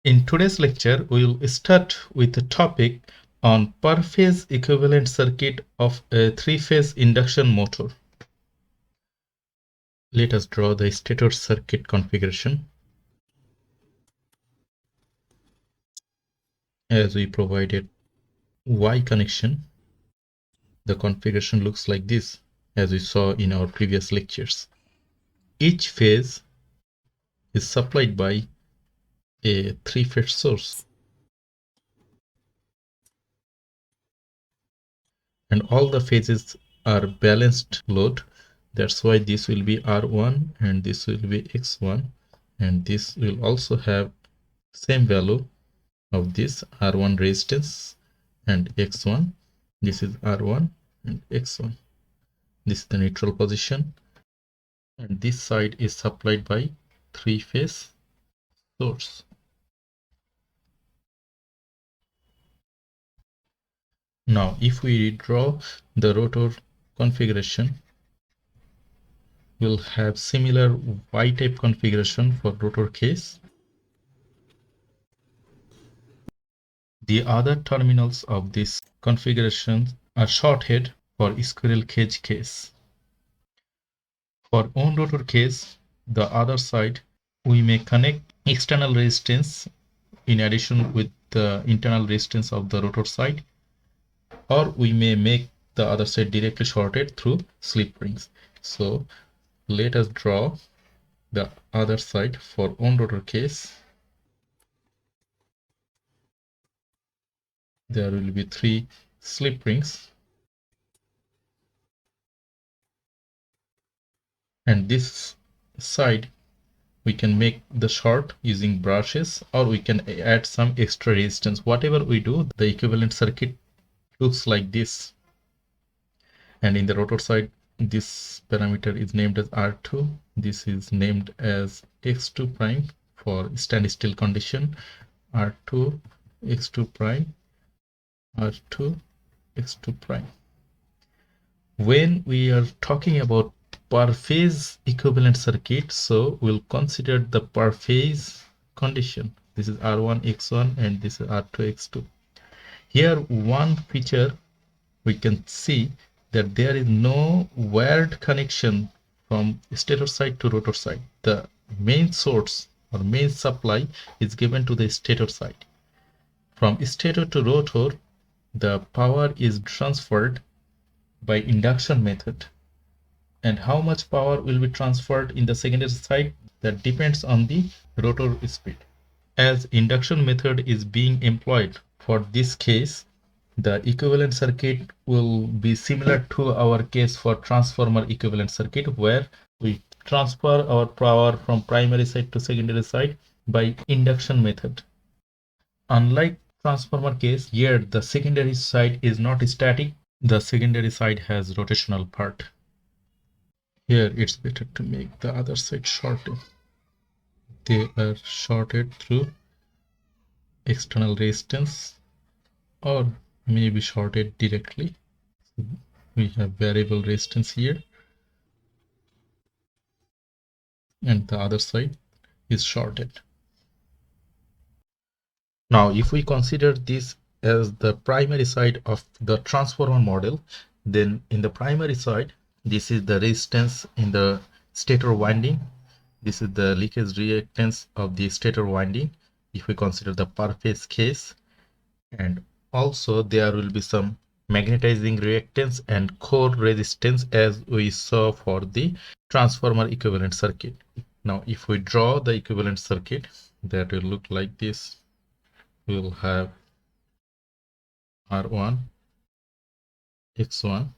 In today's lecture, we will start with a topic on per phase equivalent circuit of a three-phase induction motor. Let us draw the stator circuit configuration. As we provided Y connection, the configuration looks like this, as we saw in our previous lectures. Each phase is supplied by a three-phase source, and all the phases are balanced load. That's why this will be R1 and this will be X1, and this will also have same value of this R1 resistance and X1. This is R1 and X1. This is the neutral position, and this side is supplied by three-phase source. Now if we draw the rotor configuration, we'll have similar Y-type configuration for rotor case. The other terminals of this configuration are shorted for squirrel cage case. For on rotor case, the other side, we may connect external resistance in addition with the internal resistance of the rotor side, or we may make the other side directly shorted through slip rings. So let us draw the other side for on rotor case. There will be 3 slip rings, and this side we can make the short using brushes, or we can add some extra resistance. Whatever we do, the equivalent circuit looks like this. And in the rotor side, this parameter is named as R2. This is named as X2 prime for standstill condition. R2 X2 prime, R2 X2 prime. When we are talking about per phase equivalent circuit, so we'll consider the per phase condition. This is R1 X1 and this is R2 X2. Here one feature we can see that there is no wired connection from stator side to rotor side. The main source or main supply is given to the stator side. From stator to rotor, the power is transferred by induction method, and how much power will be transferred in the secondary side, that depends on the rotor speed. As induction method is being employed for this case, the equivalent circuit will be similar to our case for transformer equivalent circuit, where we transfer our power from primary side to secondary side by induction method. Unlike transformer case, here the secondary side is not static. The secondary side has rotational part. Here it's better to make the other side shorted. They are shorted through external resistance or maybe shorted directly. We have variable resistance here, and the other side is shorted. Now if we consider this as the primary side of the transformer model, then in the primary side, this is the resistance in the stator winding. This is the leakage reactance of the stator winding if we consider the per phase case, and also there will be some magnetizing reactance and core resistance as we saw for the transformer equivalent circuit. Now if we draw the equivalent circuit, that will look like this. We will have R1 X1,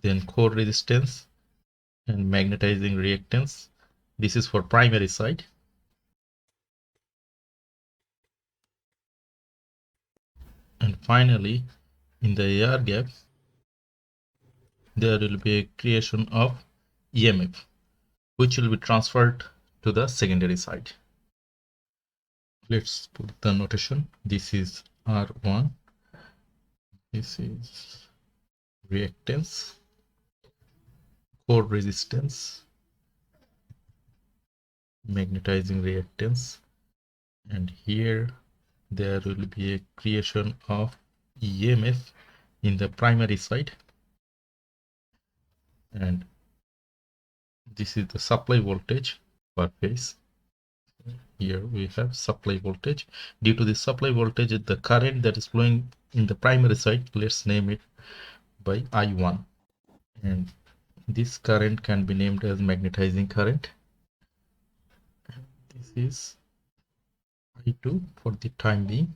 then core resistance and magnetizing reactance. This is for primary side. And finally, in the air gap, there will be a creation of EMF, which will be transferred to the secondary side. Let's put the notation. This is R1, this is reactance, core resistance, magnetizing reactance, and here there will be a creation of EMF in the primary side, and this is the supply voltage per phase. Here we have supply voltage. Due to the supply voltage, the current that is flowing in the primary side, let's name it by I1, and this current can be named as magnetizing current. This is I2 for the time being.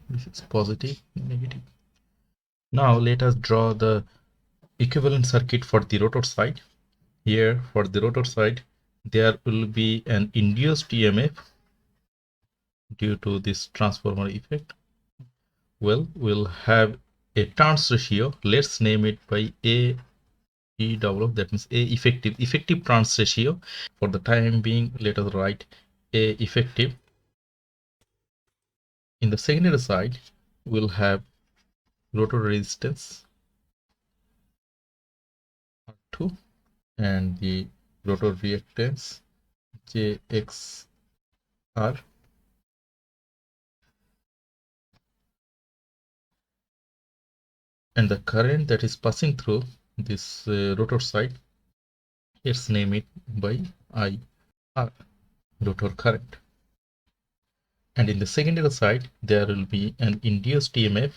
This is positive, negative. Now let us draw the equivalent circuit for the rotor side. Here for the rotor side, there will be an induced EMF due to this transformer effect. Well, we'll have a turns ratio. Let's name it by A E double, that means A effective turns ratio. For the time being, let us write A effective. In the secondary side, we'll have rotor resistance R2 and the rotor reactance JXR, and the current that is passing through this rotor side, let's name it by IR, rotor current. And in the secondary side, there will be an induced EMF,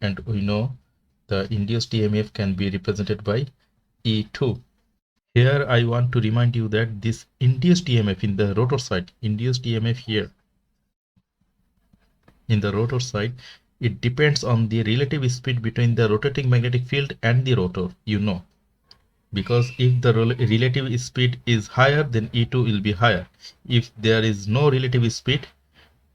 and we know the induced EMF can be represented by E2. Here I want to remind you that this induced EMF in the rotor side, induced EMF here in the rotor side, it depends on the relative speed between the rotating magnetic field and the rotor, you know. Because if the relative speed is higher, then E2 will be higher. If there is no relative speed,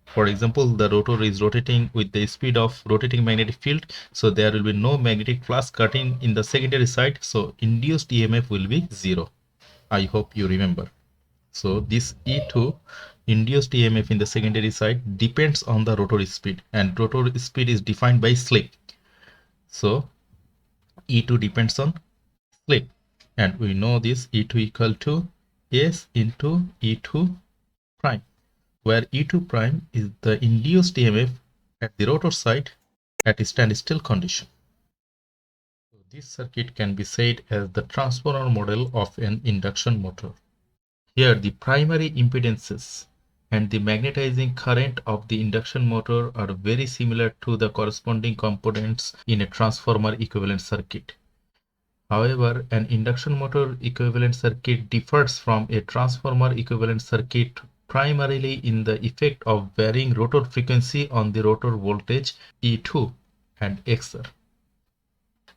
for example, the rotor is rotating with the speed of rotating magnetic field, so there will be no magnetic flux cutting in the secondary side, so induced EMF will be 0. I hope you remember. So this E2, induced EMF in the secondary side, depends on the rotor speed, and rotor speed is defined by slip. So E2 depends on slip, and we know this E2 equal to S into E2 prime, where E2 prime is the induced EMF at the rotor side at a standstill condition. So this circuit can be said as the transformer model of an induction motor. Here the primary impedances and the magnetizing current of the induction motor are very similar to the corresponding components in a transformer equivalent circuit. However, an induction motor equivalent circuit differs from a transformer equivalent circuit primarily in the effect of varying rotor frequency on the rotor voltage E2 and XR.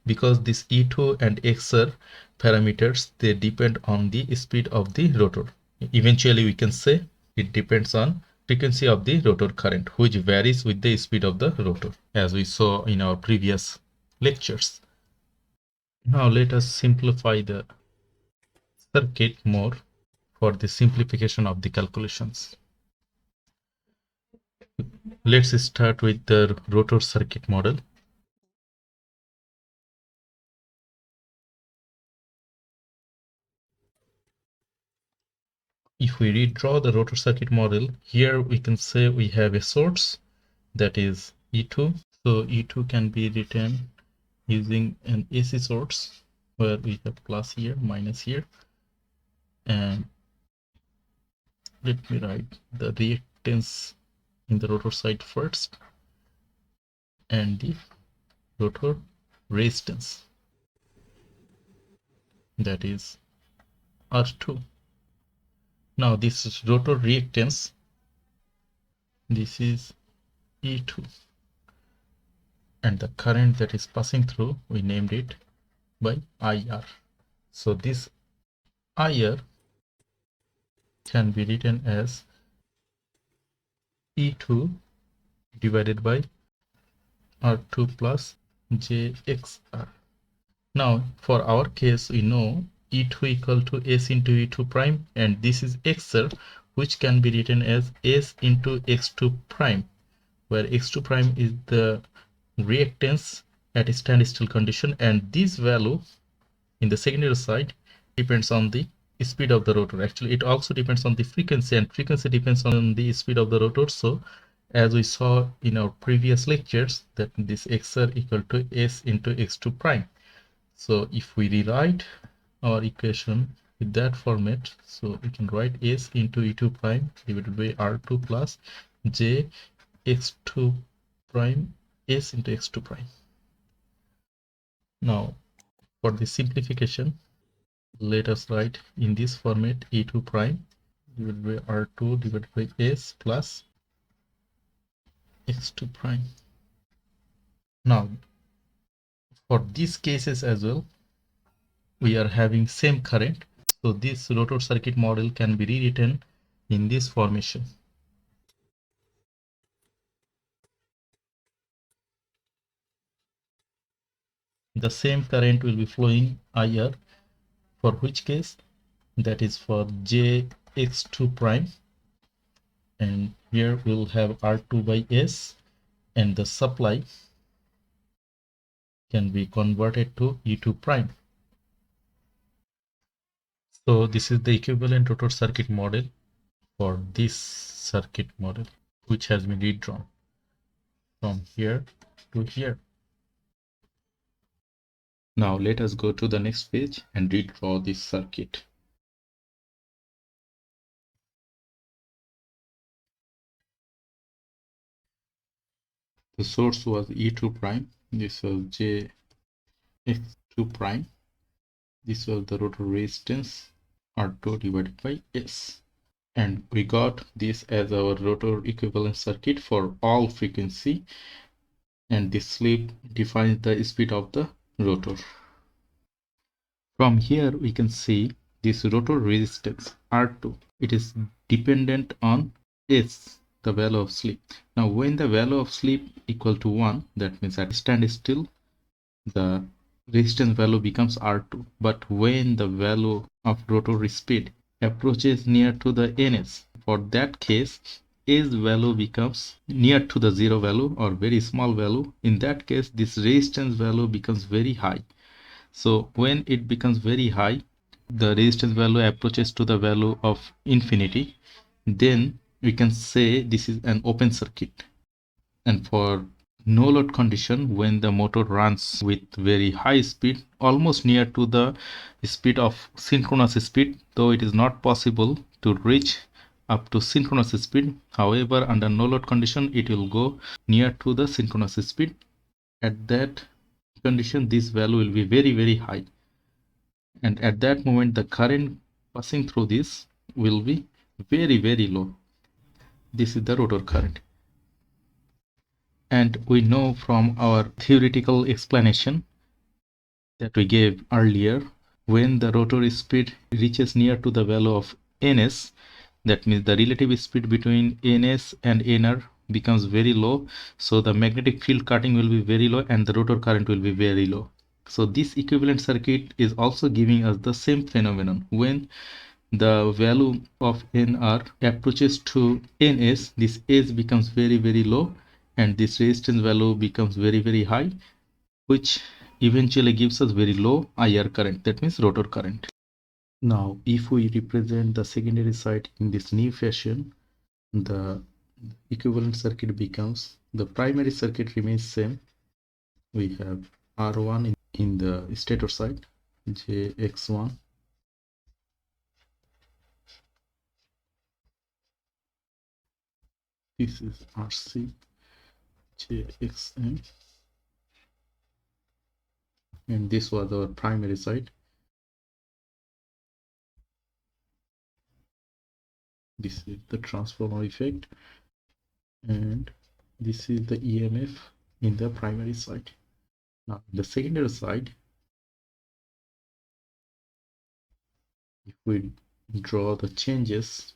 Because this E2 and XR parameters, they depend on the speed of the rotor. Eventually, we can say it depends on frequency of the rotor current, which varies with the speed of the rotor, as we saw in our previous lectures. Now let us simplify the circuit more for the simplification of the calculations. Let's start with the rotor circuit model. If we redraw the rotor circuit model, here we can say we have a source that is E2. So E2 can be written using an AC source where we have plus here, minus here, and let me write the reactance in the rotor side first and the rotor resistance, that is R2. Now this is rotor reactance, this is E2, and the current that is passing through, we named it by IR. So this IR can be written as E2 divided by R2 plus JXR. Now for our case, we know E2 equal to S into E2 prime, and this is XR, which can be written as S into X2 prime, where X2 prime is the reactance at a standstill condition, and this value in the secondary side depends on the speed of the rotor. Actually, it also depends on the frequency, and frequency depends on the speed of the rotor. So as we saw in our previous lectures, that this xr equal to s into x2 prime. So if we rewrite our equation with that format, so we can write s into e2 prime divided by r2 plus j x2 prime s into x2 prime. Now for the simplification, let us write in this format e2 prime divided by r2 divided by s plus x2 prime. Now for these cases as well, we are having same current, so this rotor circuit model can be rewritten in this formation. The same current will be flowing IR, for which case that is for jx2 prime, and here we'll have r2 by s, and the supply can be converted to e2 prime. So this is the equivalent rotor circuit model for this circuit model, which has been redrawn from here to here. Now let us go to the next page and redraw this circuit. The source was E2 prime, this was JX2 prime, this was the rotor resistance R2 divided by S. And we got this as our rotor equivalent circuit for all frequency, and this slip defines the speed of the rotor. From here we can see this rotor resistance R2, it is dependent on S, the value of slip. Now when the value of slip equal to 1, that means at standstill the resistance value becomes R2. But when the value of rotor speed approaches near to the ns, for that case S value becomes near to the zero value or very small value. In that case this resistance value becomes very high. So when it becomes very high, the resistance value approaches to the value of infinity, then we can say this is an open circuit. And for no load condition, when the motor runs with very high speed, almost near to the speed of synchronous speed, though it is not possible to reach up to synchronous speed. However, under no load condition, it will go near to the synchronous speed. At that condition, this value will be very high, and at that moment the current passing through this will be very low. This is the rotor current. And we know from our theoretical explanation that we gave earlier, when the rotor speed reaches near to the value of ns, that means the relative speed between ns and nr becomes very low, so the magnetic field cutting will be very low and the rotor current will be very low. So this equivalent circuit is also giving us the same phenomenon. When the value of nr approaches to ns, this s becomes very low and this resistance value becomes very high, which eventually gives us very low IR current, that means rotor current. Now if we represent the secondary side in this new fashion, the equivalent circuit becomes, the primary circuit remains same. We have R1 in the stator side, JX1, this is RC, JXM, and this was our primary side. This is the transformer effect, and this is the EMF in the primary side. Now the secondary side, if we draw the changes,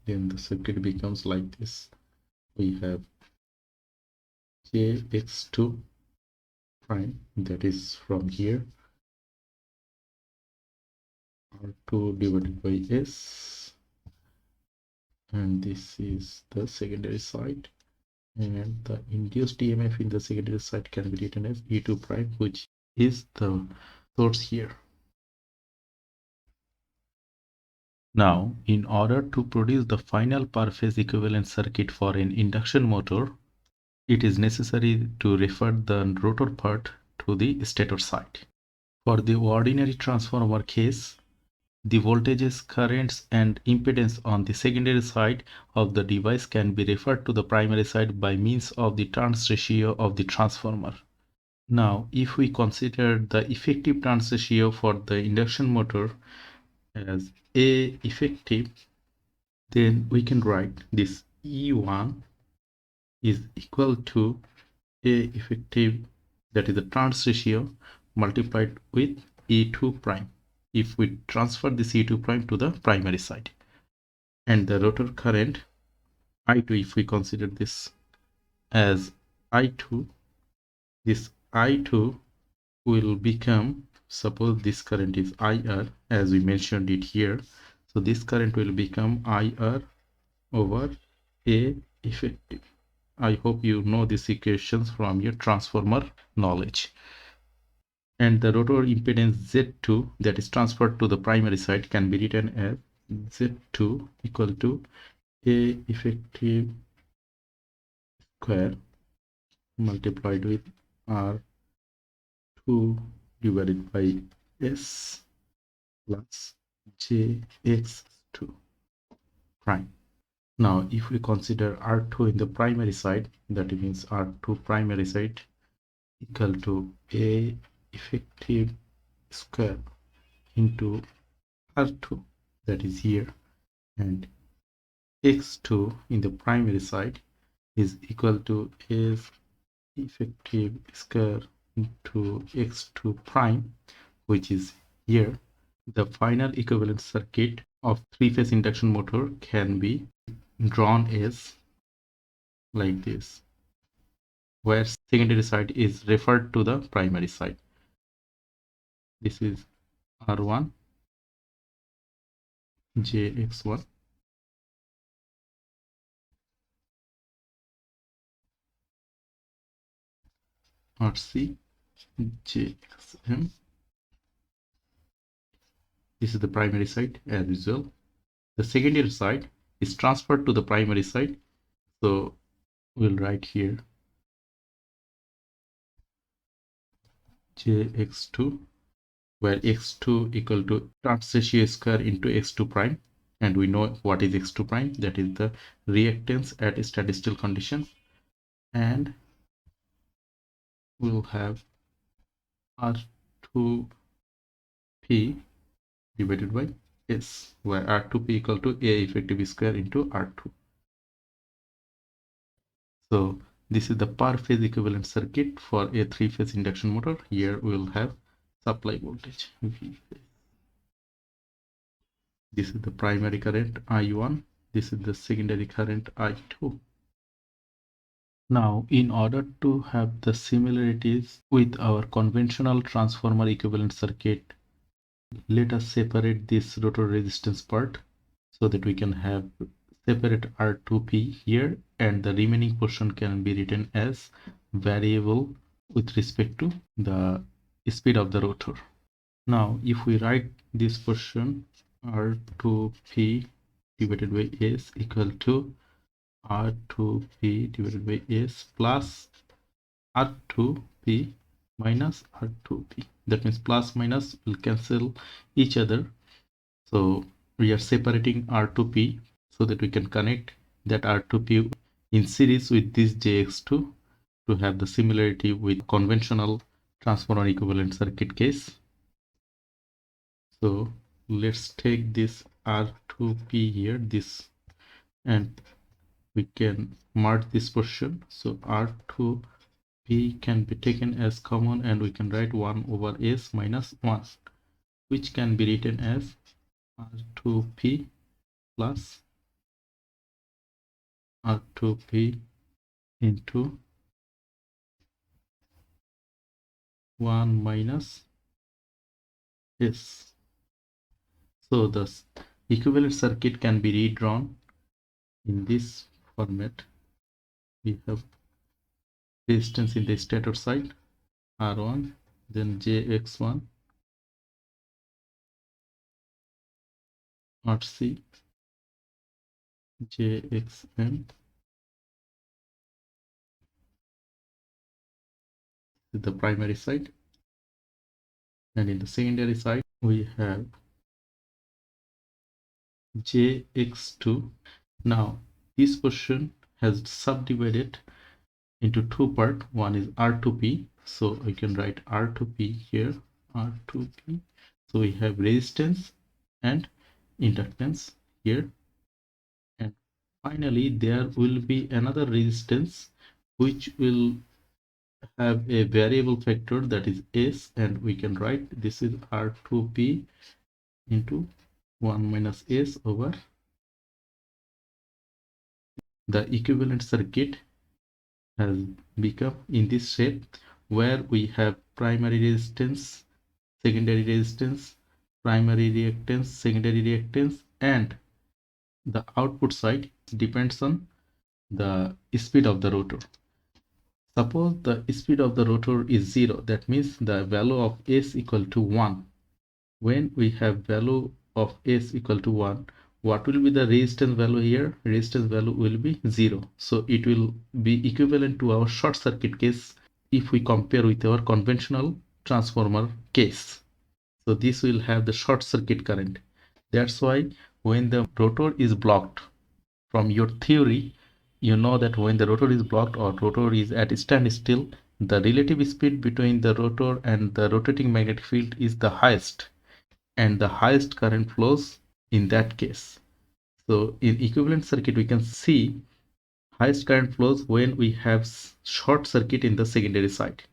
then the circuit becomes like this. We have jx2 prime, that is from here, r2 divided by s, and this is the secondary side, and the induced EMF in the secondary side can be written as E2 prime, which is the source here. Now, in order to produce the final per phase equivalent circuit for an induction motor, it is necessary to refer the rotor part to the stator side. For the ordinary transformer case, the voltages, currents, and impedance on the secondary side of the device can be referred to the primary side by means of the turns ratio of the transformer. Now, if we consider the effective turns ratio for the induction motor as A effective, then we can write this E1 is equal to A effective, that is the turns ratio, multiplied with E2 prime, if we transfer this E2 prime to the primary side. And the rotor current I2, if we consider this as I2, this I2 will become, suppose this current is IR as we mentioned it here, so this current will become IR over A effective. I hope you know these equations from your transformer knowledge. And the rotor impedance Z2 that is transferred to the primary side can be written as Z2 equal to A effective square multiplied with R2 divided by S plus JX2 prime. Now, if we consider R2 in the primary side, that means R2 primary side equal to A effective square into R2, that is here, and X2 in the primary side is equal to F effective square into X2 prime, which is here. The final equivalent circuit of three-phase induction motor can be drawn as like this, where secondary side is referred to the primary side. This is R1, JX1, RC, JXM. This is the primary side as usual. The secondary side is transferred to the primary side, so we'll write here JX2, where X2 equal to turns ratio square into X2 prime, and we know what is X2 prime, that is the reactance at statistical condition, and we'll have R2P divided by S, where R2P equal to A effective square into R2. So this is the per phase equivalent circuit for a three-phase induction motor. Here we will have supply voltage V. This is the primary current I1. This is the secondary current I2. Now, in order to have the similarities with our conventional transformer equivalent circuit, let us separate this rotor resistance part so that we can have separate R2P here, and the remaining portion can be written as variable with respect to the speed of the rotor. Now, if we write this portion R2P divided by S equal to R2P divided by S plus R2P minus R2P. That means plus minus will cancel each other. So we are separating R2P so that we can connect that R2P in series with this JX2 to have the similarity with conventional transformer equivalent circuit case. So let's take this R2P here, this, and we can merge this portion. So R2P can be taken as common, and we can write 1 over S minus 1, which can be written as R2P plus R2P into 1 minus S. So the equivalent circuit can be redrawn in this format. We have resistance in the stator side R1, then JX1, RC JXM is the primary side, and in the secondary side we have JX2. Now this portion has subdivided into two parts. One is R2P, so I can write R2P here, R2P. So we have resistance and inductance here, and finally there will be another resistance which will have a variable factor, that is S, and we can write this is R2P into 1 minus S over the equivalent circuit has become in this shape, where we have primary resistance, secondary resistance, primary reactance, secondary reactance, and the output side depends on the speed of the rotor. Suppose the speed of the rotor is 0, that means the value of S equal to 1. When we have value of S equal to 1, what will be the resistance value here? Resistance value will be 0. So it will be equivalent to our short circuit case if we compare with our conventional transformer case. So this will have the short circuit current. That's why when the rotor is blocked, from your theory, you know that when the rotor is blocked or rotor is at standstill, the relative speed between the rotor and the rotating magnetic field is the highest, and the highest current flows in that case. So in equivalent circuit, we can see highest current flows when we have short circuit in the secondary side.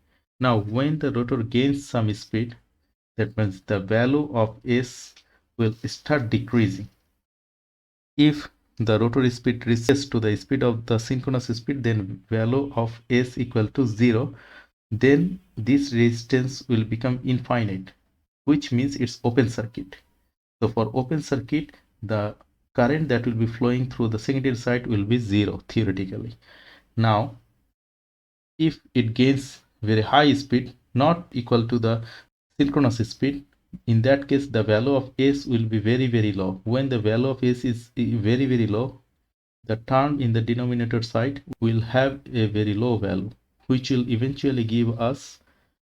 Now, when the rotor gains some speed, that means the value of S will start decreasing. If the rotor speed reaches to the speed of the synchronous speed, then value of S equal to 0, then this resistance will become infinite, which means it's open circuit. So for open circuit, the current that will be flowing through the secondary side will be 0 theoretically. Now, if it gains very high speed, not equal to the synchronous speed, in that case the value of S will be very low. When the value of S is very low, the term in the denominator side will have a very low value, which will eventually give us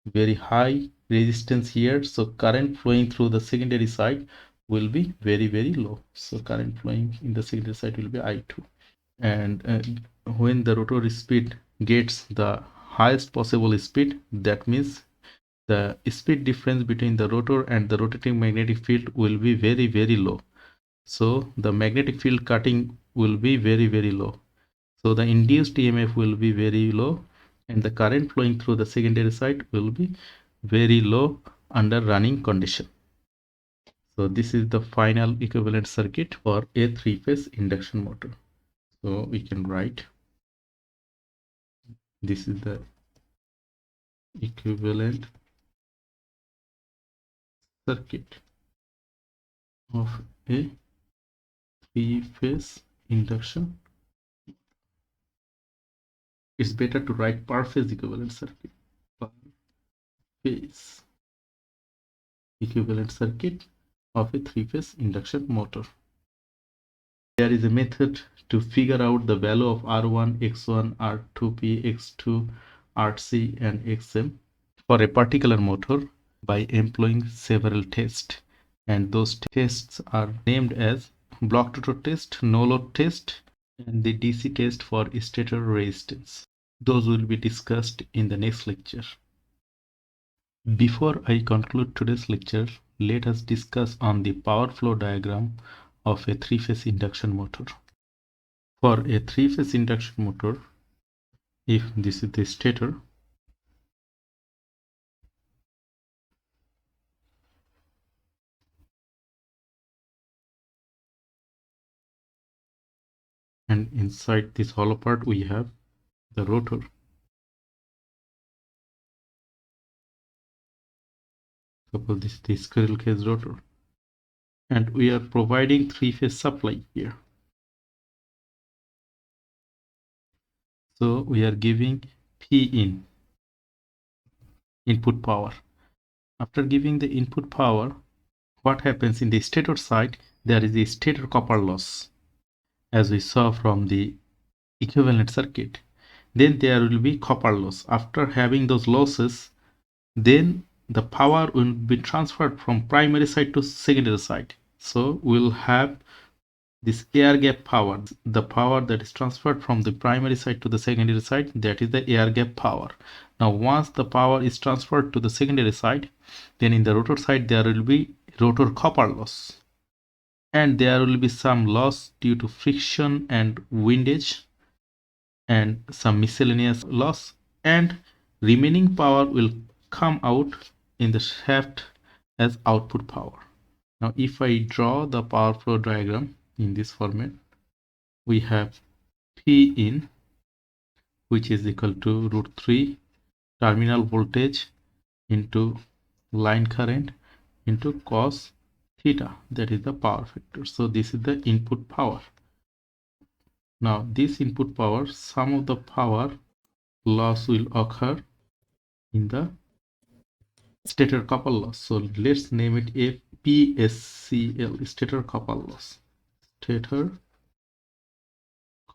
very high resistance here. So current flowing through the secondary side will be very low. So current flowing in the secondary side will be I2. And when the rotor speed gets the highest possible speed, that means the speed difference between the rotor and the rotating magnetic field will be very low. So the magnetic field cutting will be very low. So the induced EMF will be very low, and the current flowing through the secondary side will be very low under running condition. So this is the final equivalent circuit for a three-phase induction motor. So we can write this is the equivalent circuit of a three-phase induction. It's better to write per phase equivalent circuit. Per phase equivalent circuit of a three-phase induction motor. There is a method to figure out the value of R1, X1, R2P, X2, RC, and XM for a particular motor by employing several tests. And those tests are named as block rotor test, no load test, and the DC test for stator resistance. Those will be discussed in the next lecture. Before I conclude today's lecture, let us discuss on the power flow diagram of a three-phase induction motor. For a three-phase induction motor, if this is the stator, and inside this hollow part we have the rotor. Suppose this is the squirrel cage rotor, and we are providing three-phase supply here. So we are giving P in, input power. After giving the input power, what happens in the stator side? there is a stator copper loss, as we saw from the equivalent circuit. Then there will be copper loss. After having those losses, then the power will be transferred from primary side to secondary side. So we'll have this air gap power, the power that is transferred from the primary side to the secondary side, that is the air gap power. Now once the power is transferred to the secondary side, then in the rotor side there will be rotor copper loss, and there will be some loss due to friction and windage and some miscellaneous loss, and remaining power will come out in the shaft as output power. Now if I draw the power flow diagram in this format, we have P in, which is equal to root 3 terminal voltage into line current into cos theta, that is the power factor. So this is the input power. Now this input power, some of the power loss will occur in the stator copper loss. So let's name it a PSCL, stator copper loss. Stator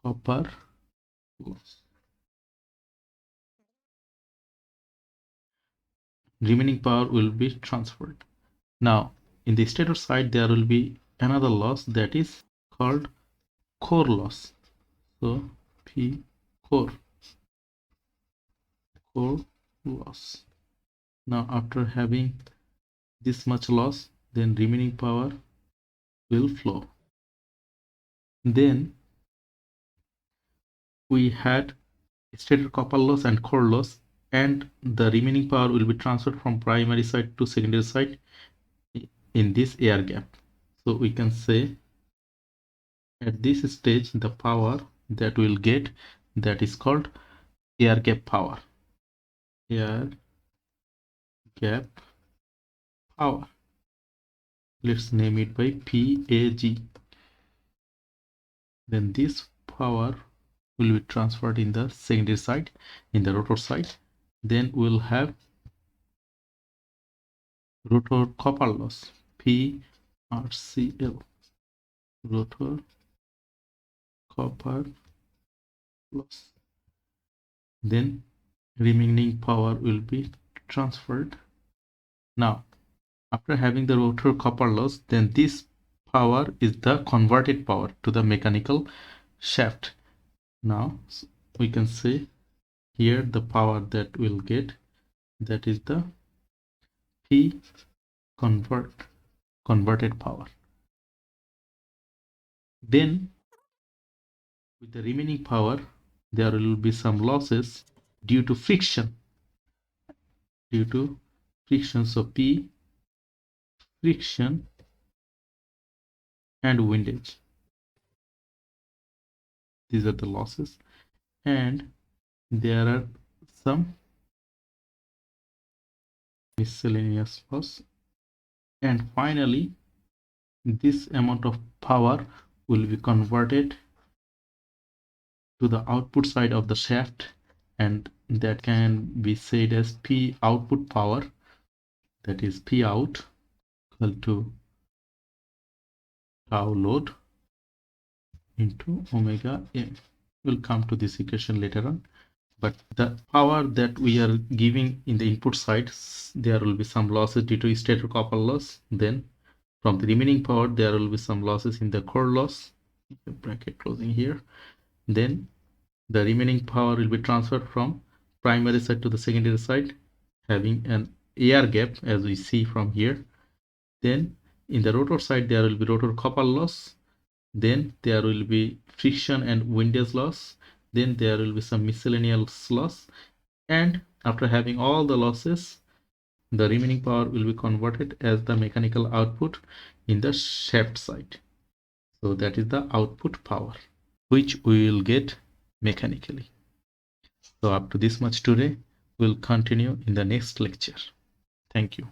copper loss. Remaining power will be transferred. Now in the stator side there will be another loss that is called core loss. So P core loss. Now after having this much loss, then remaining power will flow. Then we had stator copper loss and core loss, and the remaining power will be transferred from primary side to secondary side in this air gap. So we can say at this stage the power that we'll get, that is called air gap power. Air gap power. Let's name it by PAG. Then this power will be transferred in the secondary side, in the rotor side. Then we'll have rotor copper loss, PRCL, rotor copper loss. Then remaining power will be transferred. Now after having the rotor copper loss, then this power is the converted power to the mechanical shaft. Now we can say here the power that we'll get, that is the P converted power. Then with the remaining power there will be some losses due to friction. So P friction and windage, these are the losses, and there are some miscellaneous loss, and finally this amount of power will be converted to the output side of the shaft, and that can be said as P output power, that is P out equal to tau load into omega m. We'll come to this equation later on, but the power that we are giving in the input side, there will be some losses due to stator copper loss. Then from the remaining power there will be some losses in the core loss, bracket closing here. Then the remaining power will be transferred from primary side to the secondary side, having an air gap as we see from here. Then in the rotor side there will be rotor copper loss, then there will be friction and windage loss, then there will be some miscellaneous loss, and after having all the losses, the remaining power will be converted as the mechanical output in the shaft side. So that is the output power which we will get mechanically. So up to this much today. We'll continue in the next lecture. Thank you.